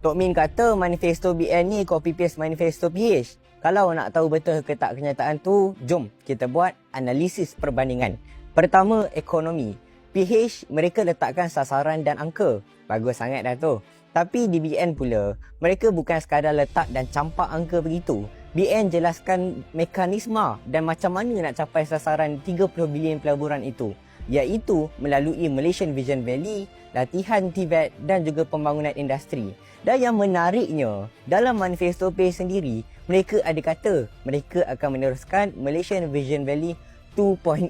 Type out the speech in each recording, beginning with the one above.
Tok Min kata manifesto BN ni copy paste manifesto PH. Kalau nak tahu betul ke tak kenyataan tu, jom kita buat analisis perbandingan. Pertama, ekonomi. PH mereka letakkan sasaran dan angka. Bagus sangat dah tu. Tapi di BN pula, mereka bukan sekadar letak dan campak angka begitu. BN jelaskan mekanisme dan macam mana nak capai sasaran 30 bilion pelaburan itu, iaitu melalui Malaysian Vision Valley, latihan TVET dan juga pembangunan industri. Dan yang menariknya, dalam manifesto PH sendiri, mereka ada kata mereka akan meneruskan Malaysian Vision Valley 2.0.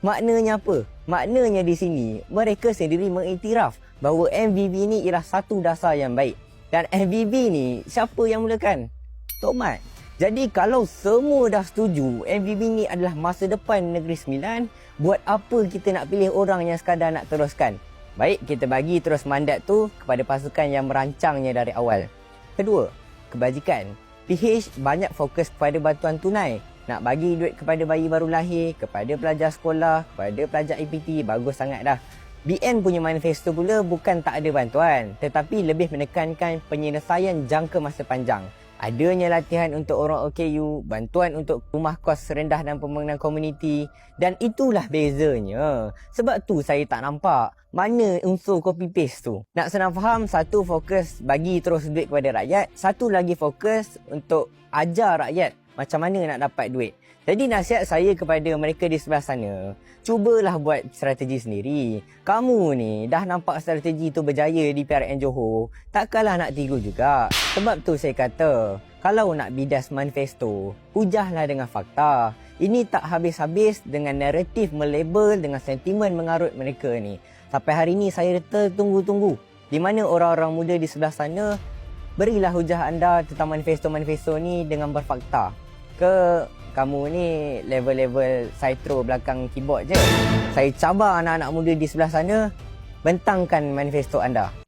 Maknanya apa? Maknanya di sini, mereka sendiri mengiktiraf bahawa MVV ni ialah satu dasar yang baik. Dan MVV ni, siapa yang mulakan? Tok Mat. Jadi kalau semua dah setuju MVV ni adalah masa depan Negeri Sembilan, buat apa kita nak pilih orang yang sekadar nak teruskan? Baik, kita bagi terus mandat tu kepada pasukan yang merancangnya dari awal. Kedua, kebajikan. PH banyak fokus kepada bantuan tunai. Nak bagi duit kepada bayi baru lahir, kepada pelajar sekolah, kepada pelajar APT. Bagus sangat dah. BN punya manifesto pula bukan tak ada bantuan, tetapi lebih menekankan penyelesaian jangka masa panjang. Adanya latihan untuk orang OKU, bantuan untuk rumah kos rendah dan pembangunan komuniti. Dan itulah bezanya. Sebab tu saya tak nampak mana unsur copy paste tu. Nak senang faham, satu fokus bagi terus duit kepada rakyat, satu lagi fokus untuk ajar rakyat macam mana nak dapat duit. Jadi nasihat saya kepada mereka di sebelah sana, cubalah buat strategi sendiri. Kamu ni dah nampak strategi tu berjaya di PRN Johor, takkanlah nak tiru juga. Sebab tu saya kata, kalau nak bidas manifesto, hujahlah dengan fakta. Ini tak habis-habis dengan naratif melabel dengan sentimen mengarut mereka ni. Sampai hari ni saya tertunggu-tunggu. Di mana orang-orang muda di sebelah sana, berilah hujah anda tentang manifesto-manifesto ni dengan berfakta. Ke kamu ni level-level Saitro belakang keyboard je? Saya cabar anak-anak muda di sebelah sana, bentangkan manifesto anda.